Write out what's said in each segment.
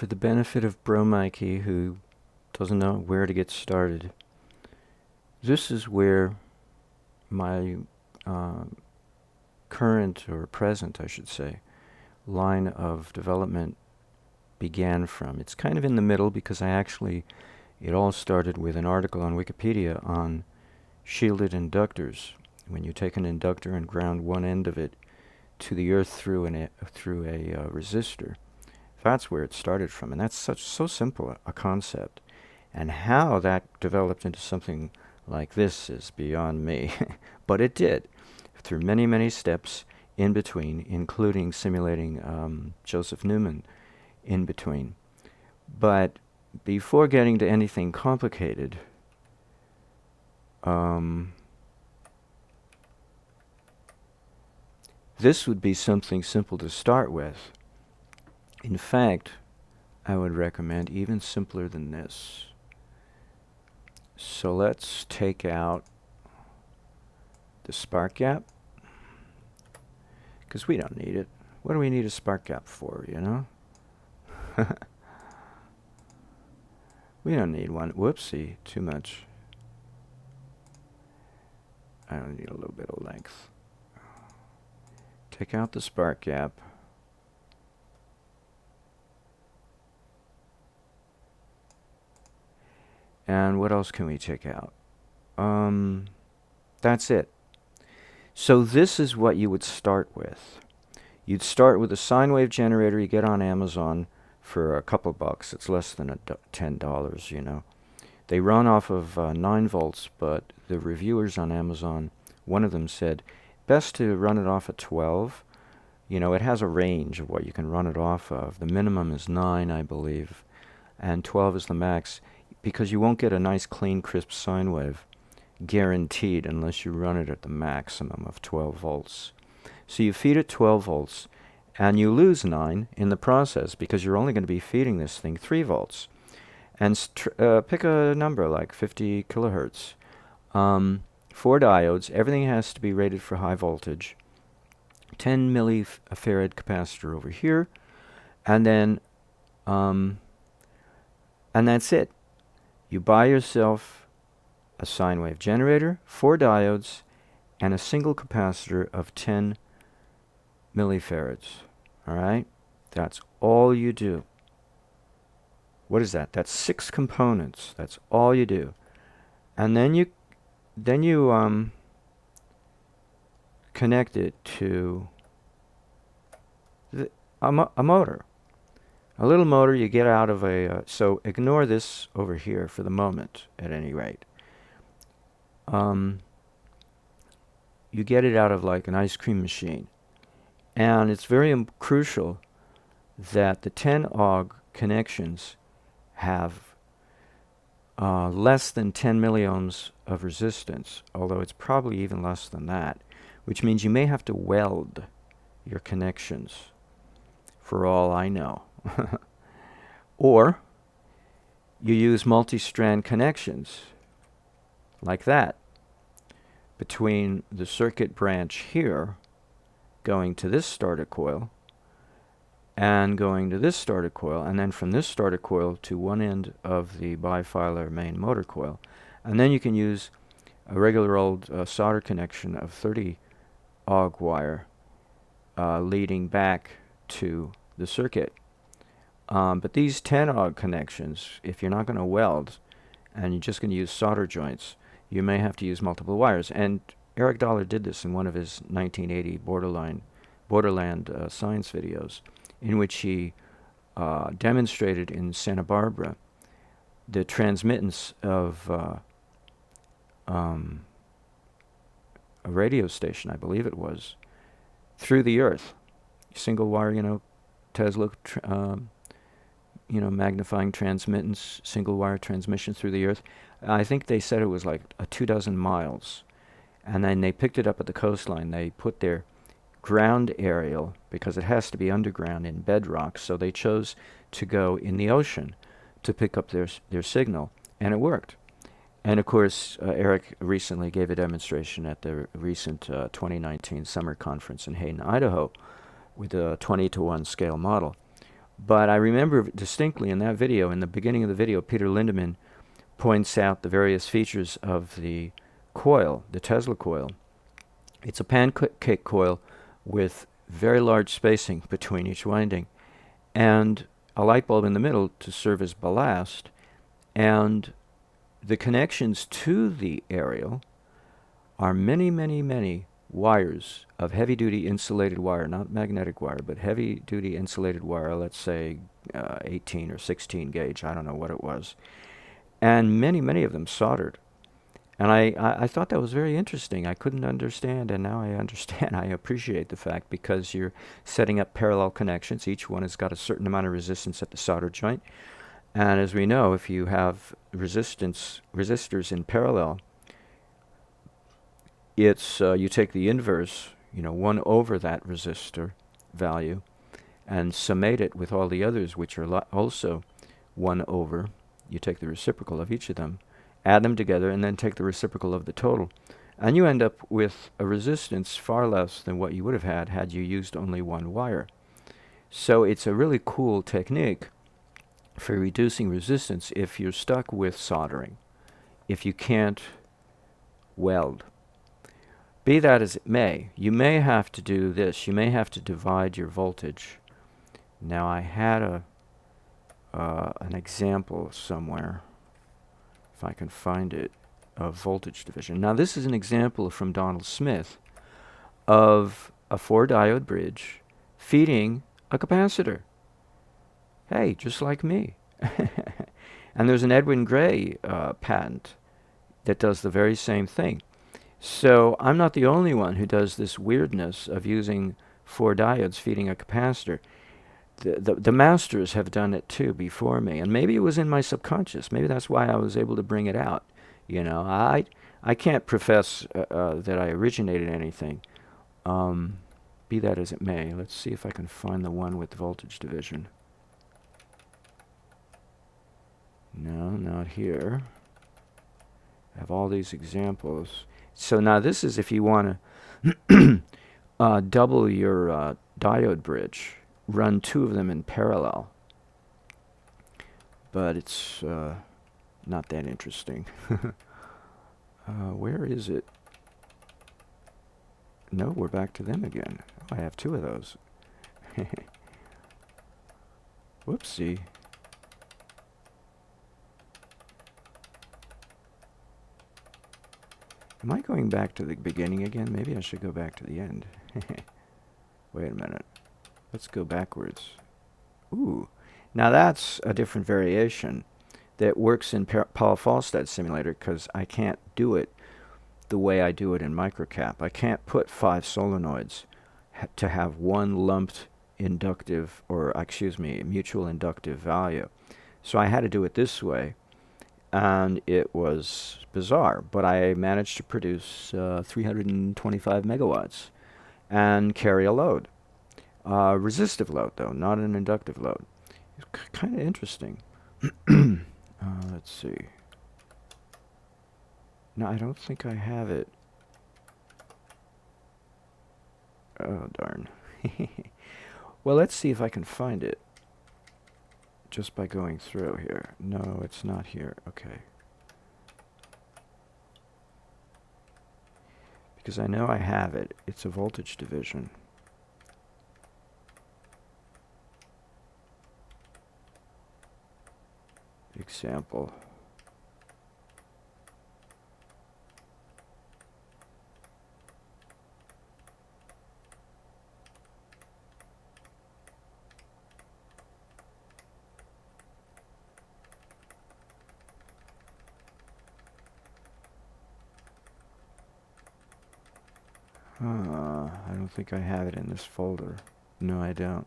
for the benefit of Bro Mikey, who doesn't know where to get started, this is where my current, or present, I should say, line of development began from. It's kind of in the middle because it all started with an article on Wikipedia on shielded inductors. When you take an inductor and ground one end of it to the earth through a resistor, that's where it started from. And that's so simple a concept. And how that developed into something like this is beyond me. But it did, through many, many steps in between, including simulating Joseph Newman in between. But before getting to anything complicated, this would be something simple to start with. In fact, I would recommend even simpler than this. So let's take out the spark gap, because we don't need it. What do we need a spark gap for, you know? We don't need one. Whoopsie, too much. I don't need a little bit of length. Take out the spark gap. And what else can we take out? That's it. So this is what you would start with. You'd start with a sine wave generator you get on Amazon for a couple bucks. It's less than $10, you know. They run off of 9 volts, but the reviewers on Amazon, one of them said, best to run it off at 12. You know, it has a range of what you can run it off of. The minimum is 9, I believe, and 12 is the max, because you won't get a nice, clean, crisp sine wave, guaranteed, unless you run it at the maximum of 12 volts. So you feed it 12 volts, and you lose 9 in the process, because you're only going to be feeding this thing 3 volts. And pick a number like 50 kilohertz. 4 diodes. Everything has to be rated for high voltage. 10 millifarad capacitor over here. And then, and that's it. You buy yourself a sine wave generator, 4 diodes, and a single capacitor of 10 millifarads. All right? That's all you do. What is that? That's 6 components. That's all you do. And then you connect it to a motor. A little motor you get out of a... so ignore this over here for the moment, at any rate. You get it out of like an ice cream machine. And it's very crucial that the 10-og connections have less than 10 milliohms of resistance, although it's probably even less than that, which means you may have to weld your connections, for all I know. Or you use multi-strand connections, like that, between the circuit branch here, going to this starter coil, and going to this starter coil, and then from this starter coil to one end of the bifilar main motor coil. And then you can use a regular old solder connection of 30-og wire leading back to the circuit. But these 10-og connections, if you're not going to weld and you're just going to use solder joints, you may have to use multiple wires. And Eric Dollar did this in one of his 1980 Borderland science videos, in which he demonstrated in Santa Barbara the transmittance of a radio station, I believe it was, through the earth. Single wire, you know, Tesla, magnifying transmittance, single wire transmission through the earth. I think they said it was like 24 miles. And then they picked it up at the coastline. They put their ground aerial, because it has to be underground in bedrock, so they chose to go in the ocean to pick up their signal, and it worked. And of course, Eric recently gave a demonstration at the recent 2019 summer conference in Hayden, Idaho, with a 20-to-1 scale model. But I remember distinctly in that video, in the beginning of the video, Peter Lindemann points out the various features of the coil, the Tesla coil. It's a pancake coil with very large spacing between each winding, and a light bulb in the middle to serve as ballast, and the connections to the aerial are many, many, many wires of heavy-duty insulated wire, not magnetic wire, but heavy-duty insulated wire, let's say 18 or 16 gauge, I don't know what it was, and many, many of them soldered. And I thought that was very interesting. I couldn't understand, and now I understand. I appreciate the fact, because you're setting up parallel connections. Each one has got a certain amount of resistance at the solder joint. And as we know, if you have resistors in parallel, it's you take the inverse, 1 over that resistor value, and summate it with all the others, which are also 1 over. You take the reciprocal of each of them, add them together, and then take the reciprocal of the total. And you end up with a resistance far less than what you would have had you used only one wire. So it's a really cool technique for reducing resistance if you're stuck with soldering, if you can't weld. Be that as it may, you may have to do this. You may have to divide your voltage. Now I had an example somewhere, if I can find it, of voltage division. Now this is an example from Donald Smith of a 4-diode bridge feeding a capacitor. Hey, just like me. And there's an Edwin Gray patent that does the very same thing. So I'm not the only one who does this weirdness of using 4 diodes feeding a capacitor. The masters have done it too before me, and maybe it was in my subconscious. Maybe that's why I was able to bring it out. I can't profess that I originated anything. Be that as it may, let's see if I can find the one with voltage division. No, not here. I have all these examples. So now this is if you want to double your diode bridge. Run 2 of them in parallel. But it's not that interesting. Where is it? No, we're back to them again. Oh, I have 2 of those. Whoopsie. Am I going back to the beginning again? Maybe I should go back to the end. Wait a minute. Let's go backwards. Ooh. Now that's a different variation that works in Paul Falstad simulator, because I can't do it the way I do it in microcap. I can't put 5 solenoids to have one lumped inductive, or excuse me, mutual inductive value. So I had to do it this way, and it was bizarre, but I managed to produce 325 megawatts and carry a load. Resistive load, though, not an inductive load. It's kind of interesting. Let's see. No, I don't think I have it. Oh, darn. Well, let's see if I can find it just by going through here. No, it's not here. Okay. Because I know I have it. It's a voltage division. Example. I don't think I have it in this folder. No, I don't.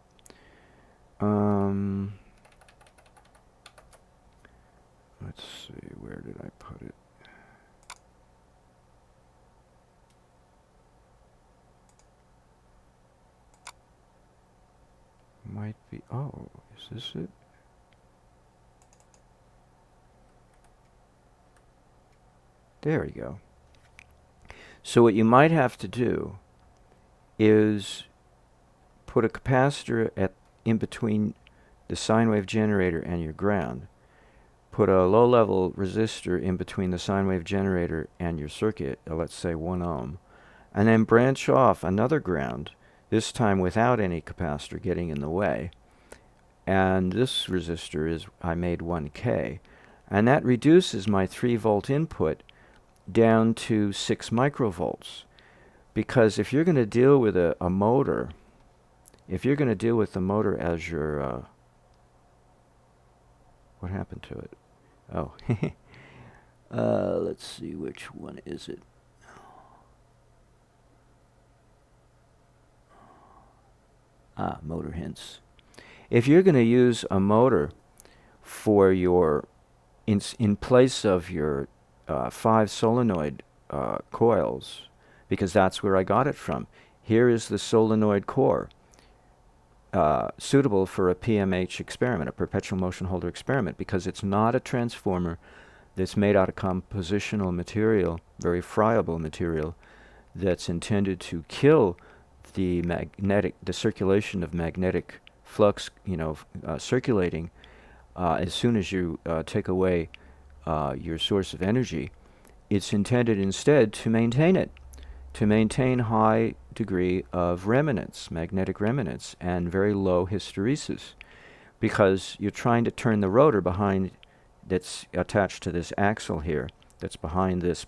Let's see, where did I put it? Might be, oh, is this it? There we go. So what you might have to do is put a capacitor in between the sine wave generator and your ground. Put a low-level resistor in between the sine wave generator and your circuit, let's say 1 ohm, and then branch off another ground, this time without any capacitor getting in the way. And this resistor is, I made 1K. And that reduces my 3-volt input down to 6 microvolts. Because if you're going to deal with a motor, if you're going to deal with the motor as your, what happened to it? Oh, let's see, which one is it? Motor hints. If you're going to use a motor for your, in place of your 5 solenoid coils, because that's where I got it from. Here is the solenoid core, suitable for a PMH experiment, a perpetual motion holder experiment, because it's not a transformer that's made out of compositional material, very friable material, that's intended to kill the circulation of magnetic flux, circulating as soon as you take away your source of energy. It's intended instead to maintain it, to maintain high degree of remanence, magnetic remanence, and very low hysteresis, because you're trying to turn the rotor behind, that's attached to this axle here, that's behind this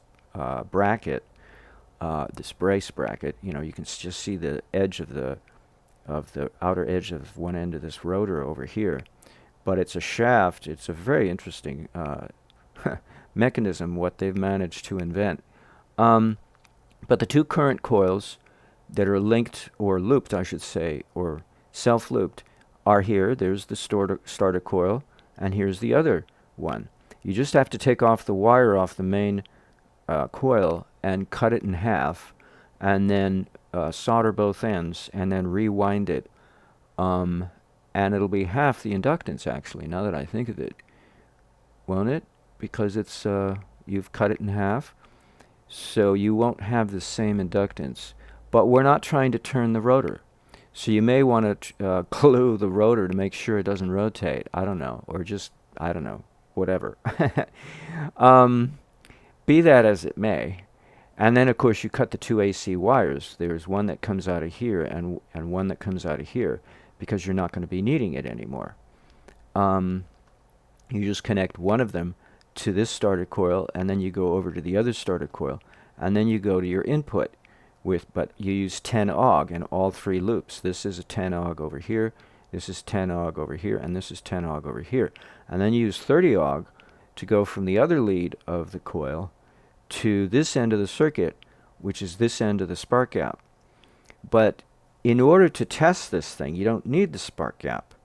bracket, this brace bracket. You can just see the edge of the outer edge of one end of this rotor over here. But it's a shaft. It's a very interesting mechanism, what they've managed to invent. But the 2 current coils that are linked, or looped, I should say, or self-looped, are here. There's the starter coil, and here's the other one. You just have to take off the wire off the main coil and cut it in half, and then solder both ends, and then rewind it. And it'll be half the inductance, actually, now that I think of it. Won't it? Because it's you've cut it in half. So you won't have the same inductance. But we're not trying to turn the rotor. So you may want to glue the rotor to make sure it doesn't rotate. I don't know. Or just, I don't know, whatever. Be that as it may. And then, of course, you cut the 2 AC wires. There's one that comes out of here and one that comes out of here, because you're not going to be needing it anymore. You just connect one of them to this starter coil, and then you go over to the other starter coil, and then you go to your input but you use 10 Ogg in all 3 loops. This is a 10 Ogg over here, this is 10 Ogg over here, and this is 10 Ogg over here. And then you use 30 Ogg to go from the other lead of the coil to this end of the circuit, which is this end of the spark gap. But in order to test this thing, you don't need the spark gap.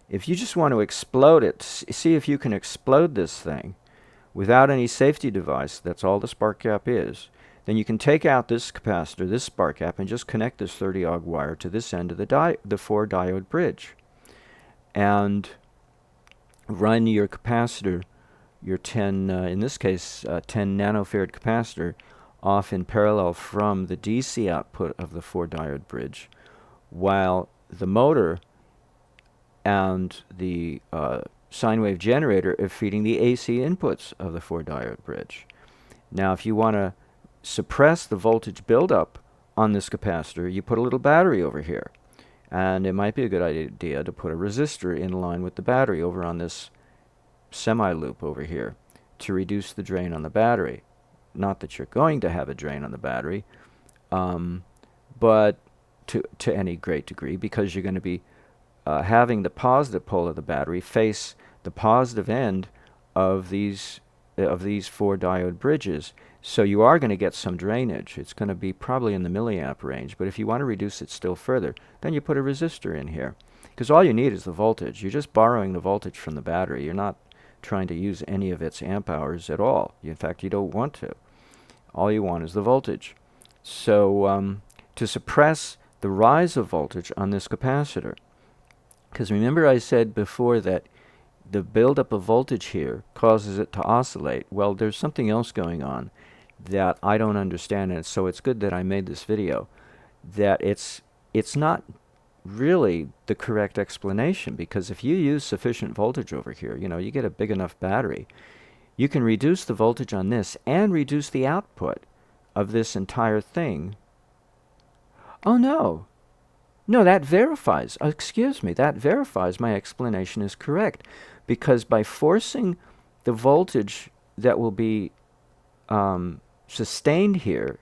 If you just want to explode it, see if you can explode this thing without any safety device, that's all the spark gap is, then you can take out this capacitor, this spark gap, and just connect this 30 Ogg wire to this end of the 4-diode bridge. And run your capacitor, your 10, in this case, 10 nanofarad capacitor, off in parallel from the DC output of the 4-diode bridge, while the motor and the sine wave generator are feeding the AC inputs of the 4-diode bridge. Now, if you want to suppress the voltage buildup on this capacitor, you put a little battery over here. And it might be a good idea to put a resistor in line with the battery over on this semi-loop over here to reduce the drain on the battery. Not that you're going to have a drain on the battery, but to any great degree, because you're going to be having the positive pole of the battery face the positive end of these 4-diode bridges. So you are going to get some drainage. It's going to be probably in the milliamp range. But if you want to reduce it still further, then you put a resistor in here. Because all you need is the voltage. You're just borrowing the voltage from the battery. You're not trying to use any of its amp hours at all. In fact, you don't want to. All you want is the voltage. So to suppress the rise of voltage on this capacitor, because remember I said before that the buildup of voltage here causes it to oscillate. Well, there's something else going on that I don't understand, and so it's good that I made this video. That it's not really the correct explanation, because if you use sufficient voltage over here, you get a big enough battery, you can reduce the voltage on this and reduce the output of this entire thing. Oh no. No, that verifies. Excuse me. That verifies my explanation is correct. Because by forcing the voltage that will be sustained here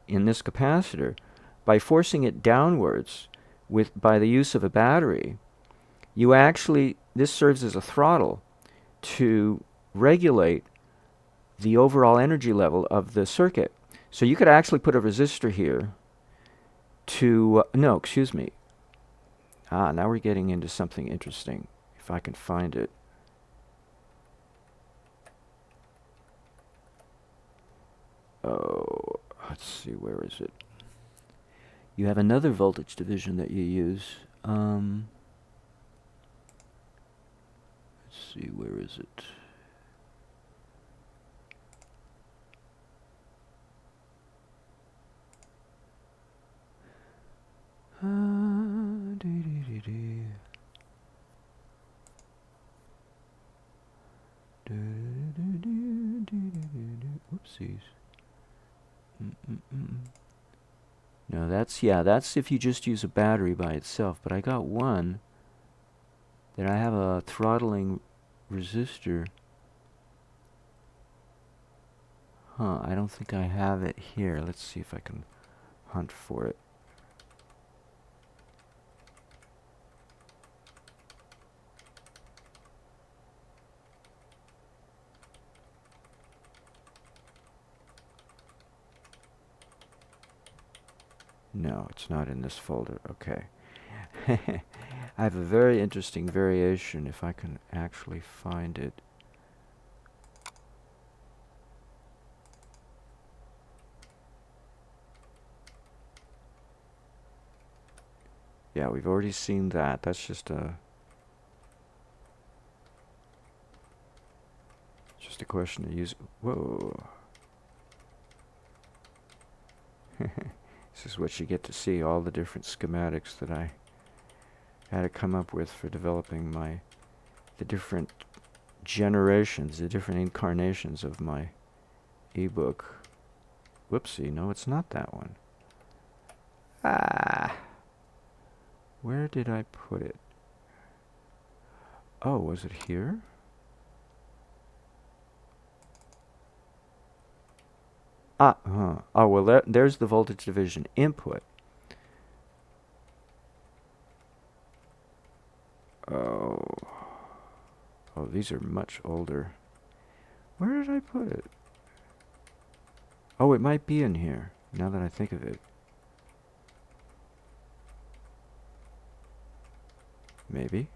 in this capacitor, by forcing it downwards by the use of a battery, this serves as a throttle to regulate the overall energy level of the circuit. So you could actually put a resistor here no, excuse me. Now we're getting into something interesting, if I can find it. Oh, let's see, where is it? You have another voltage division that you use. Let's see, where is it? Whoopsies. No, that's if you just use a battery by itself. But I got one that I have a throttling resistor. I don't think I have it here. Let's see if I can hunt for it. No, it's not in this folder. Okay. I have a very interesting variation, if I can actually find it. Yeah, we've already seen that. That's just a question of use. Whoa. This is what you get to see, all the different schematics that I had to come up with for developing the different generations, the different incarnations of my ebook. Whoopsie, no, it's not that one. Where did I put it? Oh, was it here? Oh, well, there's the voltage division input. Oh, these are much older. Where did I put it? Oh, it might be in here, now that I think of it. Maybe.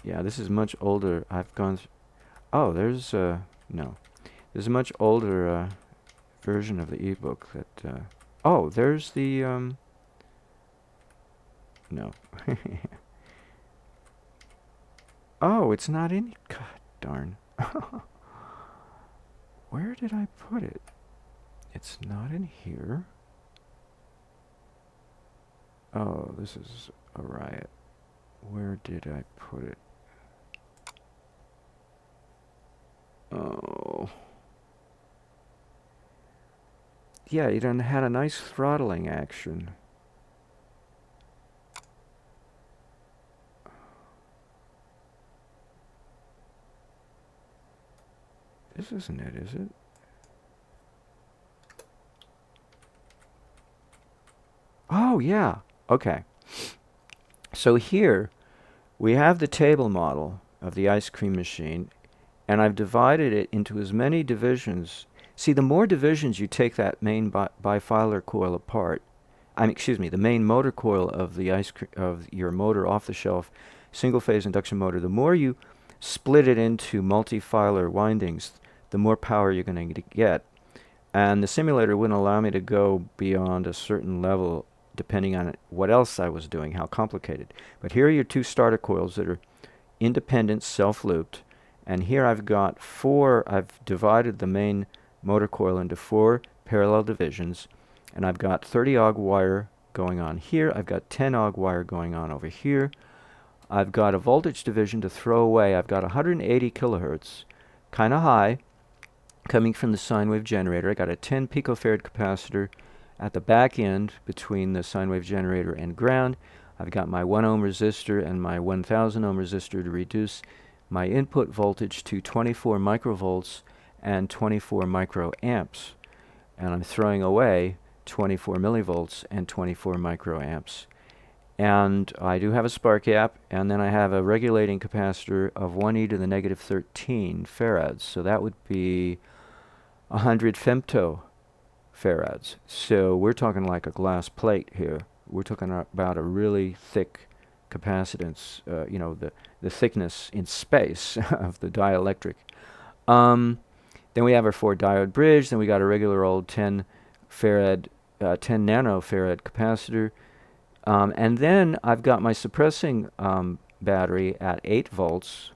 Yeah, this is much older. I've gone... Oh, there's... no. There's a much older version of the ebook that... oh, there's the... no. Oh, it's not in... God darn. Where did I put it? It's not in here. Oh, this is a riot. Where did I put it? Oh. Yeah, it had a nice throttling action. This isn't it, is it? Oh, yeah. Okay. So here, we have the table model of the ice cream machine, and I've divided it into as many divisions. See, the more divisions you take that main bifilar coil apart, the main motor coil of the of your motor off-the-shelf single-phase induction motor, the more you split it into multi-filar windings, the more power you're going to get. And the simulator wouldn't allow me to go beyond a certain level depending on what else I was doing, how complicated. But here are your two starter coils that are independent, self-looped. And here I've got I've divided the main motor coil into 4 parallel divisions. And I've got 30 Ogg wire going on here. I've got 10-og wire going on over here. I've got a voltage division to throw away. I've got 180 kilohertz, kind of high, coming from the sine wave generator. I got a 10 picofarad capacitor at the back end between the sine wave generator and ground. I've got my 1 ohm resistor and my 1000 ohm resistor to reduce my input voltage to 24 microvolts and 24 microamps. And I'm throwing away 24 millivolts and 24 microamps. And I do have a spark gap, and then I have a regulating capacitor of 1e to the negative 13 farads. So that would be 100 femtofarads. So we're talking like a glass plate here. We're talking about a really thick capacitance, you know, the thickness in space of the dielectric. Then we have our 4-diode bridge. Then we got a regular old 10 nanofarad capacitor. And then I've got my suppressing battery at 8 volts.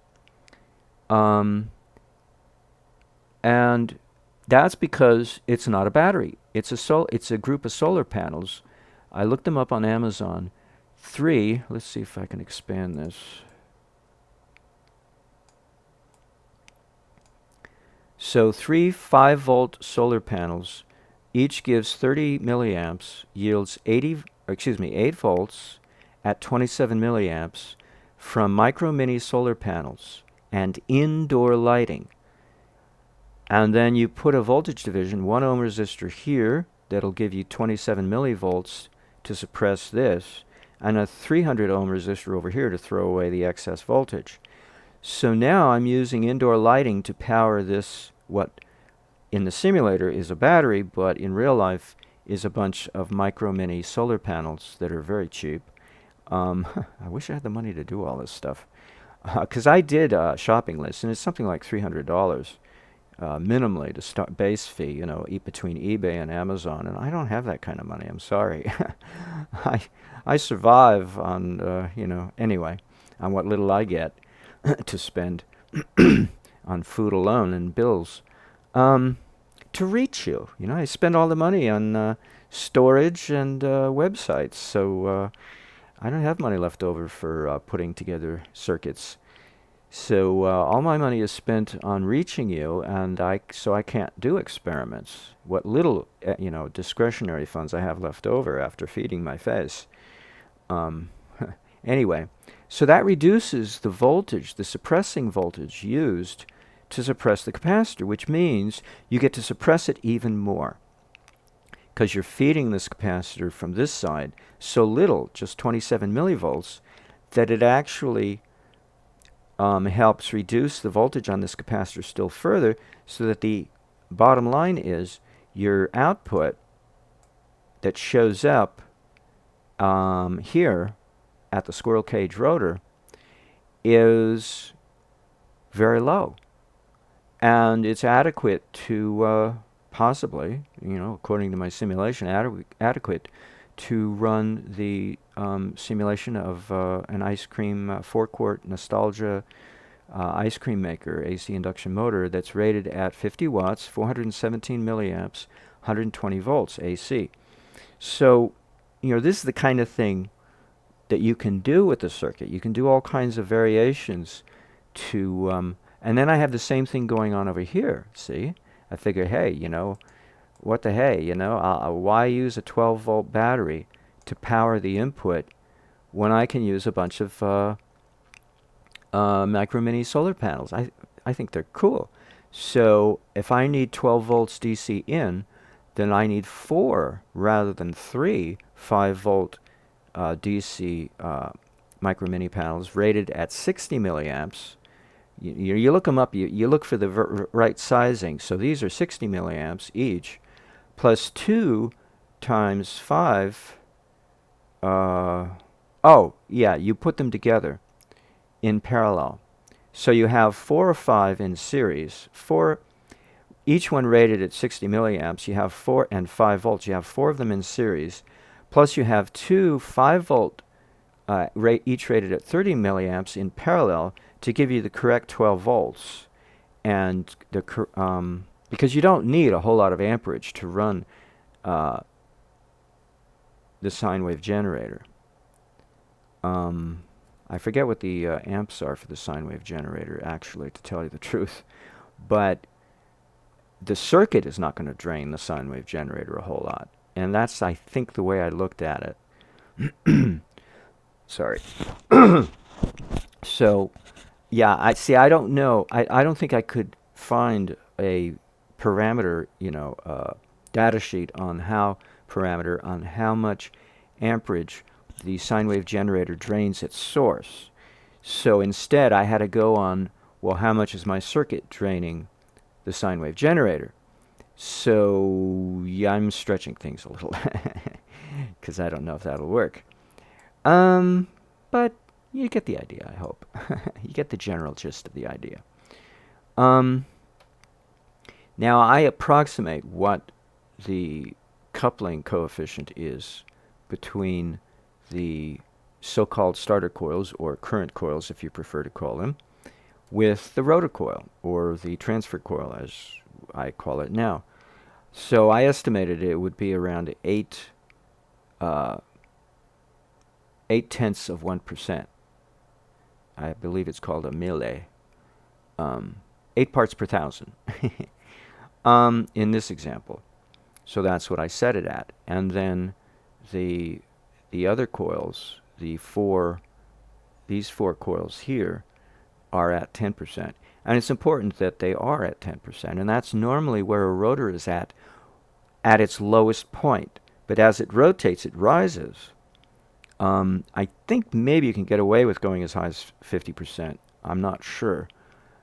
And that's because it's not a battery. It's a group of solar panels. I looked them up on Amazon. 3, let's see if I can expand this. So 3 5-volt solar panels, each gives 30 milliamps, yields 8 volts at 27 milliamps from micro mini solar panels and indoor lighting. And then you put a voltage division, 1 ohm resistor here, that'll give you 27 millivolts to suppress this, and a 300 ohm resistor over here to throw away the excess voltage. So now I'm using indoor lighting to power this, what in the simulator is a battery, but in real life is a bunch of micro mini solar panels that are very cheap. I wish I had the money to do all this stuff. Because I did a shopping list, and it's something like $300 minimally to start base fee, you know, between eBay and Amazon, and I don't have that kind of money. I'm sorry. I survive on, you know, anyway, on what little I get to spend on food alone and bills. To reach you, you know, I spend all the money on storage and websites, so I don't have money left over for putting together circuits. So all my money is spent on reaching you, and so I can't do experiments. What little, you know, discretionary funds I have left over after feeding my face. Anyway, so that reduces the voltage, the suppressing voltage used to suppress the capacitor, which means you get to suppress it even more, because you're feeding this capacitor from this side so little, just 27 millivolts, that it actually helps reduce the voltage on this capacitor still further, so that the bottom line is your output that shows up here at the squirrel cage rotor is very low. And it's adequate to possibly, you know, according to my simulation, adequate to run the simulation of an ice cream 4-quart Nostalgia ice cream maker AC induction motor that's rated at 50 watts, 417 milliamps, 120 volts AC. So, you know, this is the kind of thing that you can do with the circuit. You can do all kinds of variations to, and then I have the same thing going on over here, see? I figure, hey, you know, what the hey, you know, why use a 12-volt battery to power the input when I can use a bunch of micro mini solar panels? I think they're cool. So if I need 12 volts DC in, then I need 4 rather than 3 5-volt DC micro mini panels rated at 60 milliamps. You look them up, you look for the right sizing. So these are 60 milliamps each, plus 2 times 5. Oh, yeah, you put them together in parallel. So you have 4 or 5 in series, 4, each one rated at 60 milliamps. You have 4 and 5 volts. You have 4 of them in series, plus you have 2 5-volt each rated at 30 milliamps in parallel to give you the correct 12 volts. And the because you don't need a whole lot of amperage to run the sine wave generator. I forget what the amps are for the sine wave generator, actually, to tell you the truth. But the circuit is not going to drain the sine wave generator a whole lot. And that's, I think, the way I looked at it. Sorry. So, yeah, I don't know. I don't think I could find a parameter, data sheet on how much amperage the sine wave generator drains its source. So instead, I had to go on, well, how much is my circuit draining the sine wave generator? So, yeah, I'm stretching things a little because I don't know if that'll work. But you get the idea, I hope. You get the general gist of the idea. Now, I approximate what the coupling coefficient is between the so-called starter coils, or current coils if you prefer to call them, with the rotor coil, or the transfer coil as I call it now. So I estimated it would be around 8/10 of 1%. I believe it's called a mille. 8 parts per thousand in this example. So that's what I set it at. And then the other coils, these four coils here, are at 10%. And it's important that they are at 10%. And that's normally where a rotor is at its lowest point. But as it rotates, it rises. I think maybe you can get away with going as high as 50%. I'm not sure.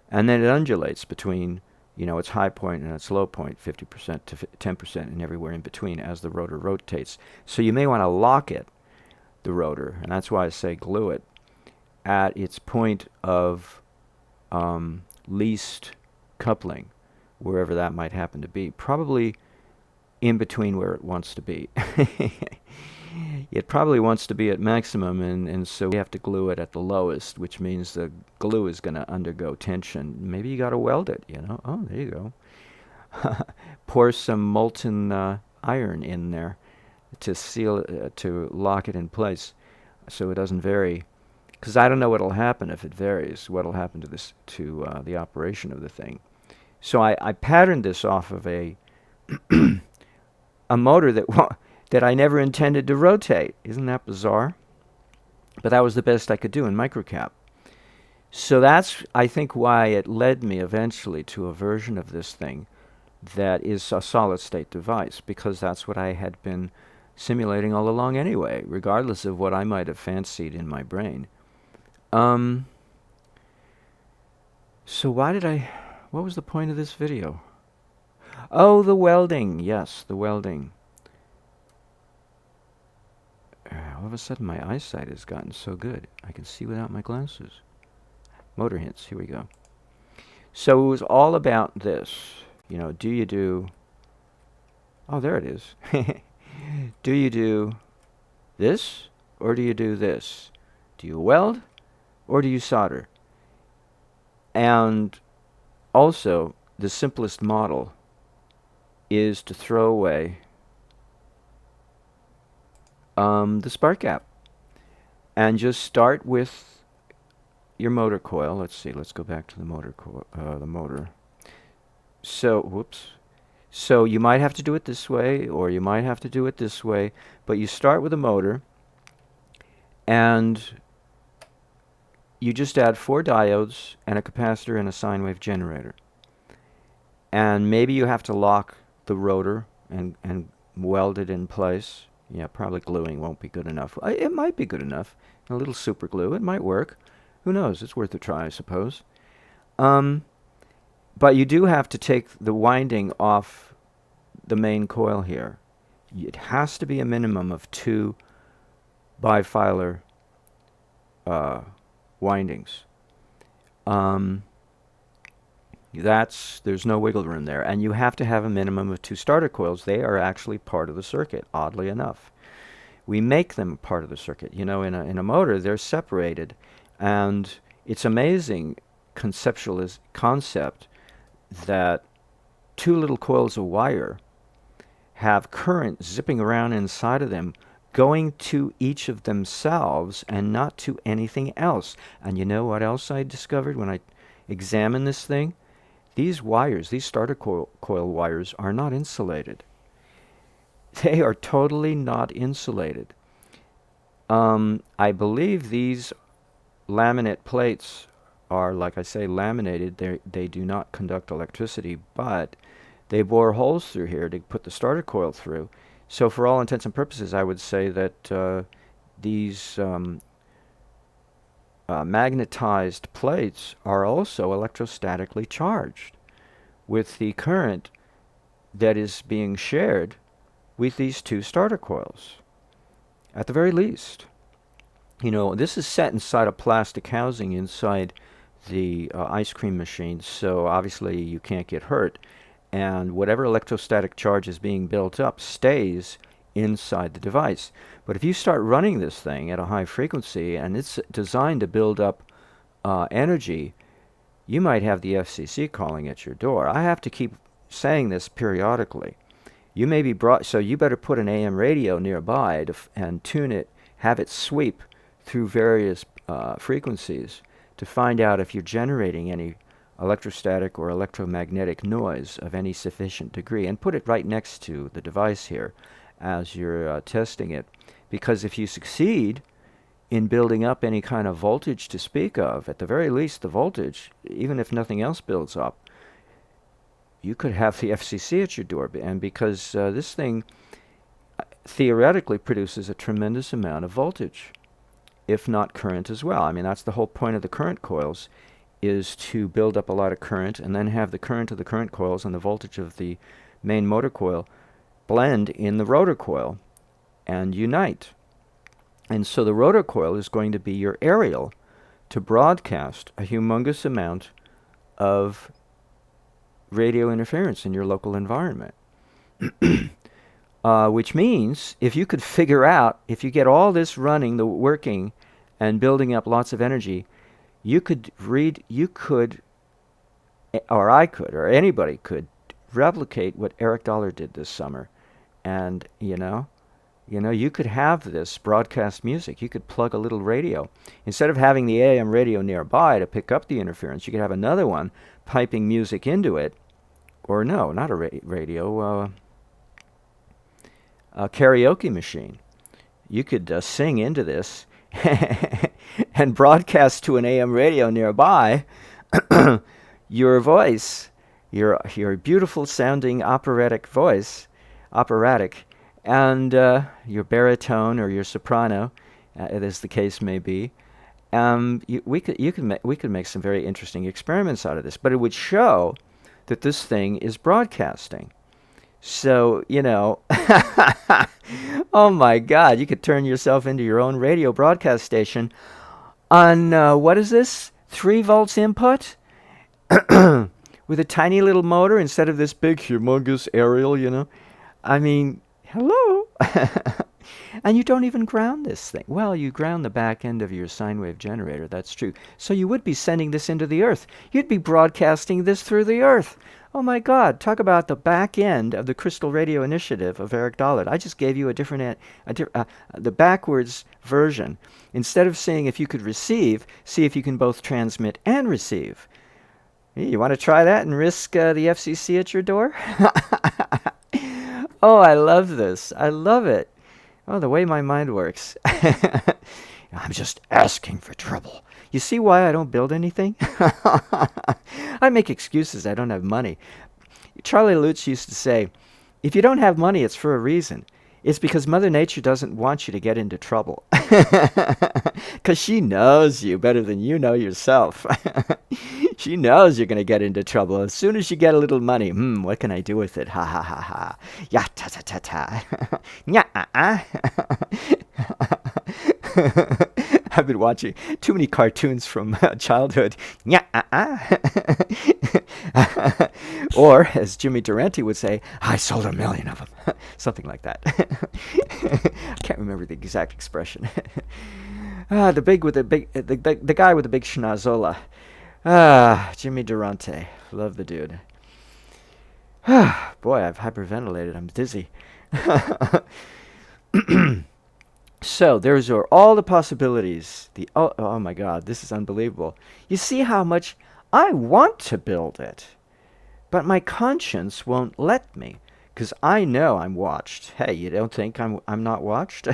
And then it undulates between, its high point and its low point, 50% to 10% and everywhere in between as the rotor rotates. So you may want to lock it, the rotor, and that's why I say glue it, at its point of least coupling, wherever that might happen to be. Probably in between where it wants to be. It probably wants to be at maximum, and so we have to glue it at the lowest, which means the glue is going to undergo tension. Maybe you got to weld it, Oh, there you go. Pour some molten iron in there to seal it, to lock it in place so it doesn't vary. Because I don't know what will happen if it varies, what will happen to the operation of the thing. So I patterned this off of a motor that I never intended to rotate. Isn't that bizarre? But that was the best I could do in microcap. So that's, I think, why it led me eventually to a version of this thing that is a solid-state device, because that's what I had been simulating all along anyway, regardless of what I might have fancied in my brain. So what was the point of this video? Oh, the welding. Yes, the welding. All of a sudden my eyesight has gotten so good I can see without my glasses. Motor hints, here we go. So it was all about this. Do you do... Oh, there it is. Do you do this, or do you do this? Do you weld, or do you solder? And also, the simplest model is to throw away the spark gap and just start with your motor coil. Let's see, let's go back to the motor So, whoops. So you might have to do it this way, or you might have to do it this way, but you start with a motor, and you just add 4 diodes and a capacitor and a sine wave generator. And maybe you have to lock the rotor and weld it in place. Yeah, probably gluing won't be good enough. It might be good enough. A little super glue, it might work. Who knows? It's worth a try, I suppose. But you do have to take the winding off the main coil here. It has to be a minimum of 2 bifilar windings. There's no wiggle room there. And you have to have a minimum of 2 starter coils. They are actually part of the circuit, oddly enough. We make them part of the circuit. In a motor, they're separated. And it's amazing concept that 2 little coils of wire have current zipping around inside of them, going to each of themselves and not to anything else. And you know what else I discovered when I examined this thing? These wires, these starter coil wires, are not insulated. They are totally not insulated. I believe these laminate plates are, like I say, laminated. They do not conduct electricity, but they bore holes through here to put the starter coil through. So for all intents and purposes, I would say that these magnetized plates are also electrostatically charged with the current that is being shared with these two starter coils, at the very least. You know, this is set inside a plastic housing inside the ice cream machine, so obviously you can't get hurt. And whatever electrostatic charge is being built up stays inside the device. But if you start running this thing at a high frequency and it's designed to build up energy, you might have the FCC calling at your door. I have to keep saying this periodically. You may be brought, so you better put an AM radio nearby and tune it, have it sweep through various frequencies to find out if you're generating any electrostatic or electromagnetic noise of any sufficient degree, and put it right next to the device here as you're testing it. Because if you succeed in building up any kind of voltage to speak of, at the very least the voltage, even if nothing else builds up, you could have the FCC at your door. And because this thing theoretically produces a tremendous amount of voltage, if not current as well. I mean, that's the whole point of the current coils, is to build up a lot of current and then have the current of the current coils and the voltage of the main motor coil blend in the rotor coil and unite. And so the rotor coil is going to be your aerial to broadcast a humongous amount of radio interference in your local environment. Which means if you could figure out, if you get all this running, working and building up lots of energy, you could, or I could, or anybody could replicate what Eric Dollar did this summer. And, you know, you could have this broadcast music. You could plug a little radio. Instead of having the AM radio nearby to pick up the interference, you could have another one piping music into it. Or no, not a radio, a karaoke machine. You could sing into this and broadcast to an AM radio nearby your voice, your beautiful sounding operatic voice, and your baritone or your soprano, as the case may be. We could make some very interesting experiments out of this, but it would show that this thing is broadcasting. So, you know, oh my God, you could turn yourself into your own radio broadcast station on, what is this? 3 volts input? With a tiny little motor instead of this big, humongous aerial, you know? I mean, hello? And you don't even ground this thing. Well, you ground the back end of your sine wave generator, that's true. So you would be sending this into the earth. You'd be broadcasting this through the earth. Oh my God, talk about the back end of the Crystal Radio Initiative of Eric Dollard. I just gave you the backwards version. Instead of saying if you could receive, see if you can both transmit and receive. You want to try that and risk the FCC at your door? Oh, I love this. I love it. Oh, the way my mind works. I'm just asking for trouble. You see why I don't build anything? I make excuses. I don't have money. Charlie Lutz used to say, if you don't have money, it's for a reason. It's because Mother Nature doesn't want you to get into trouble. Because she knows you better than you know yourself. She knows you're going to get into trouble. As soon as you get a little money, what can I do with it? Ha ha ha ha. Ya ta ta ta ta. Nya I've been watching too many cartoons from childhood. Nya Or, as Jimmy Durante would say, I sold 1 million of them. Something like that. I can't remember the exact expression. The guy with the big schnozola. Jimmy Durante. Love the dude. Boy, I've hyperventilated. I'm dizzy. So those are all the possibilities. Oh my God, this is unbelievable. You see how much I want to build it, but my conscience won't let me, because I know I'm watched. Hey, you don't think I'm not watched?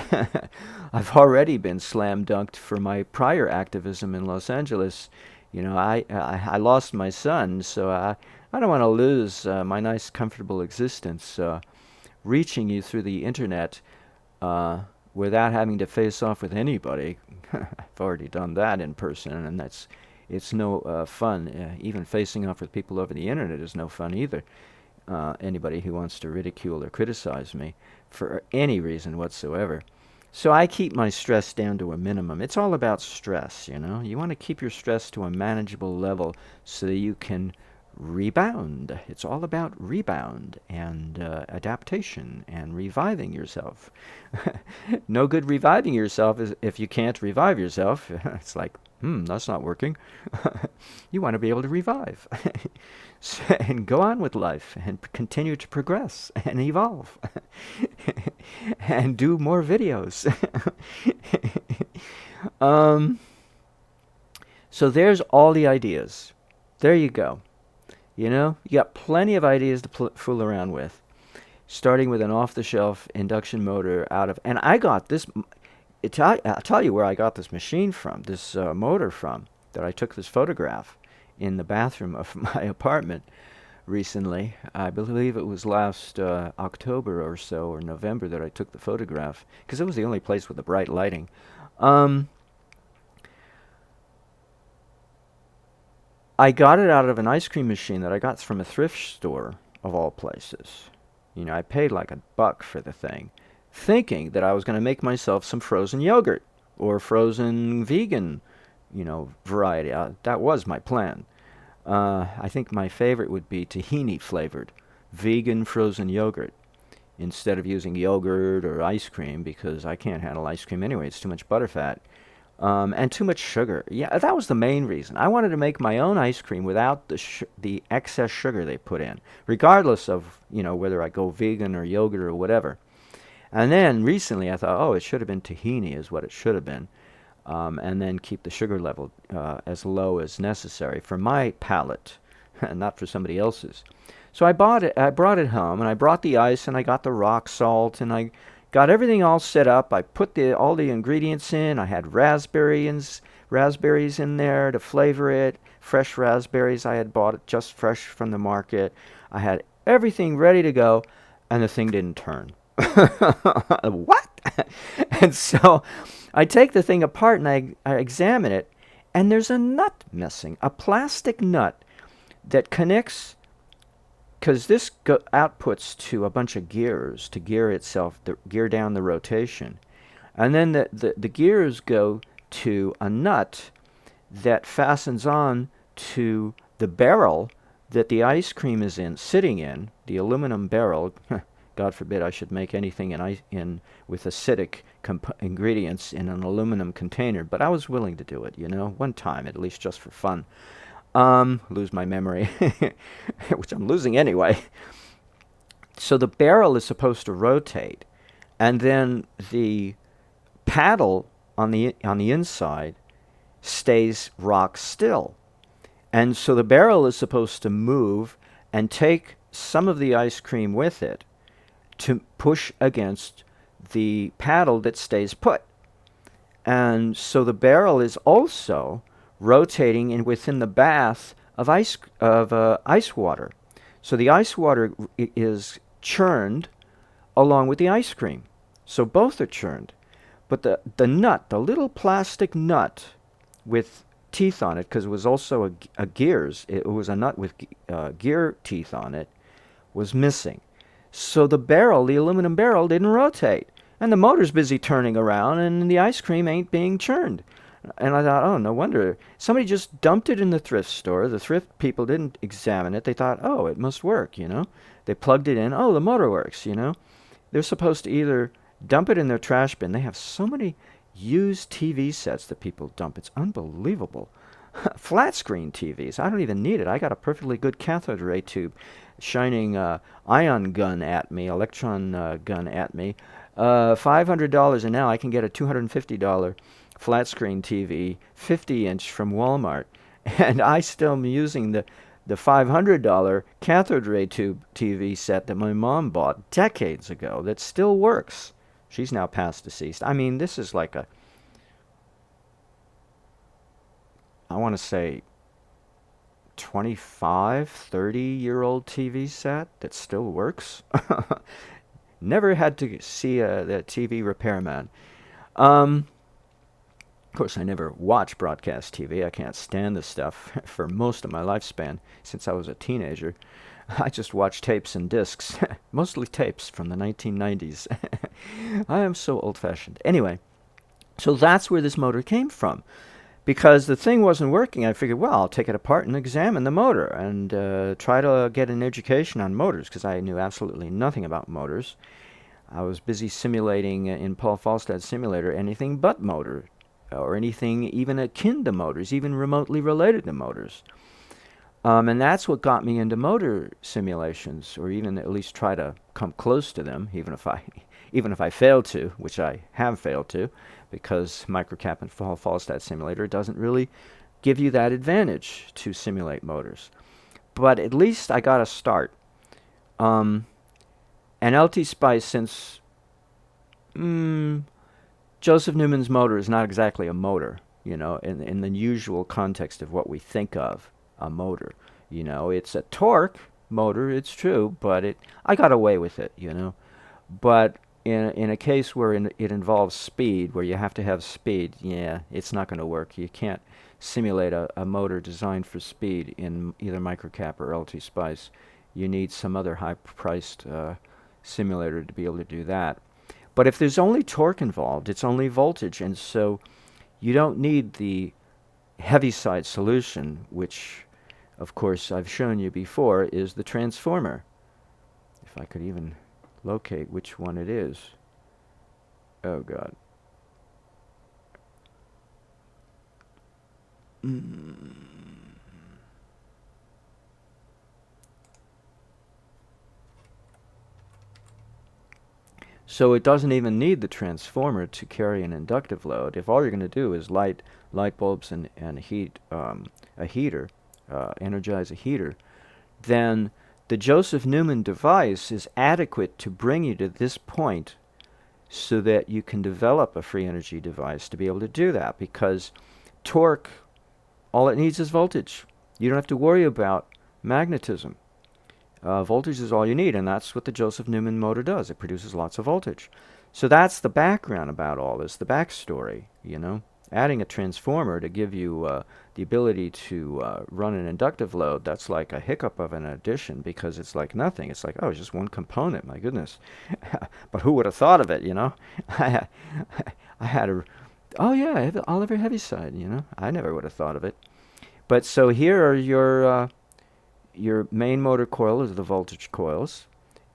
I've already been slam dunked for my prior activism in Los Angeles. I lost my son, so I don't want to lose my nice, comfortable existence. Reaching you through the internet uh, without having to face off with anybody. I've already done that in person, and it's no fun. Even facing off with people over the internet is no fun either. Anybody who wants to ridicule or criticize me for any reason whatsoever. So I keep my stress down to a minimum. It's all about stress, you know. You want to keep your stress to a manageable level so that you can rebound. It's all about rebound and adaptation and reviving yourself. No good reviving yourself is if you can't revive yourself. It's like, that's not working. You want to be able to revive and go on with life and continue to progress and evolve and do more videos. um, so there's all the ideas. There you go. You know, you got plenty of ideas to fool around with. Starting with an off-the-shelf induction motor and I got this. I'll tell you where I got this machine from, this motor from, that I took this photograph in the bathroom of my apartment recently. I believe it was last October or so, or November, that I took the photograph, because it was the only place with the bright lighting. Um, I got it out of an ice cream machine that I got from a thrift store, of all places. You know, I paid like $1 for the thing, thinking that I was going to make myself some frozen yogurt or frozen vegan, variety. That was my plan. I think my favorite would be tahini flavored vegan frozen yogurt instead of using yogurt or ice cream, because I can't handle ice cream anyway. It's too much butterfat. And too much sugar. Yeah, that was the main reason. I wanted to make my own ice cream without the excess sugar they put in, regardless of whether I go vegan or yogurt or whatever. And then recently I thought, oh, it should have been tahini is what it should have been, and then keep the sugar level as low as necessary for my palate, and not for somebody else's. So I bought it. I brought it home, and I brought the ice, and I got the rock salt, and I got everything all set up. I put all the ingredients in. I had raspberries in there to flavor it. Fresh raspberries. I had bought it just fresh from the market. I had everything ready to go, and the thing didn't turn. What? And so I take the thing apart and I examine it, and there's a nut missing, a plastic nut that connects, because this outputs to a bunch of gears to gear itself, gear down the rotation. And then the gears go to a nut that fastens on to the barrel that the ice cream is sitting in, the aluminum barrel. God forbid I should make anything with acidic ingredients in an aluminum container, but I was willing to do it, one time, at least just for fun. Lose my memory, which I'm losing anyway. So the barrel is supposed to rotate, and then the paddle on the inside stays rock still. And so the barrel is supposed to move and take some of the ice cream with it to push against the paddle that stays put. And so the barrel is also rotating within the bath of ice water. So the ice water is churned along with the ice cream. So both are churned. But the nut, the little plastic nut with teeth on it, because it was also it was a nut with gear teeth on it, was missing. So the aluminum barrel, didn't rotate. And the motor's busy turning around, and the ice cream ain't being churned. And I thought, oh, no wonder. Somebody just dumped it in the thrift store. The thrift people didn't examine it. They thought, oh, it must work, They plugged it in. Oh, the motor works, They're supposed to either dump it in their trash bin. They have so many used TV sets that people dump. It's unbelievable. Flat screen TVs. I don't even need it. I got a perfectly good cathode ray tube shining ion gun at me, electron gun at me, $500, and now I can get a $250 flat screen TV, 50-inch from Walmart, and I still am using the $500 cathode ray tube TV set that my mom bought decades ago that still works. She's now past deceased. I mean, this is like a, I want to say 25, 30-year-old TV set that still works. Never had to see the TV repairman. Um, of course, I never watch broadcast TV. I can't stand this stuff for most of my lifespan since I was a teenager. I just watch tapes and discs, mostly tapes from the 1990s. I am so old-fashioned. Anyway, so that's where this motor came from. Because the thing wasn't working, I figured, well, I'll take it apart and examine the motor and try to get an education on motors, because I knew absolutely nothing about motors. I was busy simulating in Paul Falstad's simulator anything but motor, or anything even akin to motors, even remotely related to motors. And that's what got me into motor simulations, or even at least try to come close to them, even if I failed to, which I have failed to, because microcap and Paul Falstad simulator doesn't really give you that advantage to simulate motors. But at least I got a start. And LT Spice, since Joseph Newman's motor is not exactly a motor, in the usual context of what we think of a motor. It's a torque motor, it's true, but I got away with it, But in a case where it involves speed, where you have to have speed, yeah, it's not going to work. You can't simulate a motor designed for speed in either microcap or LT Spice. You need some other high-priced simulator to be able to do that. But if there's only torque involved, it's only voltage, and so you don't need the heaviside solution, which, of course, I've shown you before, is the transformer. If I could even locate which one it is. Oh, God. So it doesn't even need the transformer to carry an inductive load. If all you're going to do is light bulbs and heat a heater, energize a heater, then the Joseph Newman device is adequate to bring you to this point so that you can develop a free energy device to be able to do that, because torque, all it needs is voltage. You don't have to worry about magnetism. Voltage is all you need, and that's what the Joseph Newman motor does. It produces lots of voltage. So that's the background about all this, the backstory, Adding a transformer to give you the ability to run an inductive load, that's like a hiccup of an addition, because it's like nothing. It's like, oh, it's just one component, my goodness. But who would have thought of it, I had a, oh yeah, Oliver Heaviside, I never would have thought of it. But so here are your main motor coils are the voltage coils,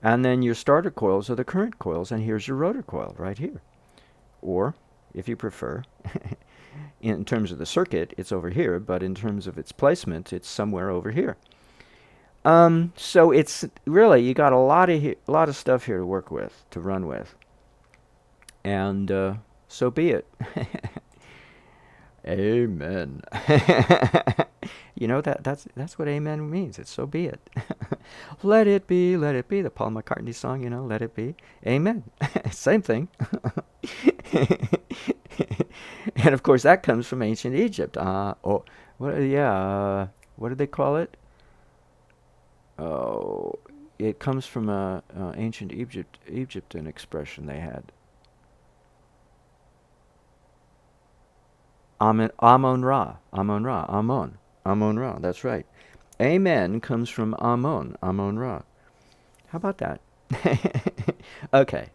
and then your starter coils are the current coils, and here's your rotor coil right here. Or, if you prefer, in terms of the circuit, it's over here, but in terms of its placement, it's somewhere over here. So it's really, you got a lot of stuff here to work with, to run with, and so be it. Amen. That's what amen means. It's so be it. Let it be, the Paul McCartney song, let it be. Amen. Same thing. And of course that comes from ancient Egypt. What did they call it? Oh, it comes from a ancient Egyptian expression they had. Ammon Ra. Ammon Ra, that's right. Amen comes from Ammon Ra. How about that? Okay,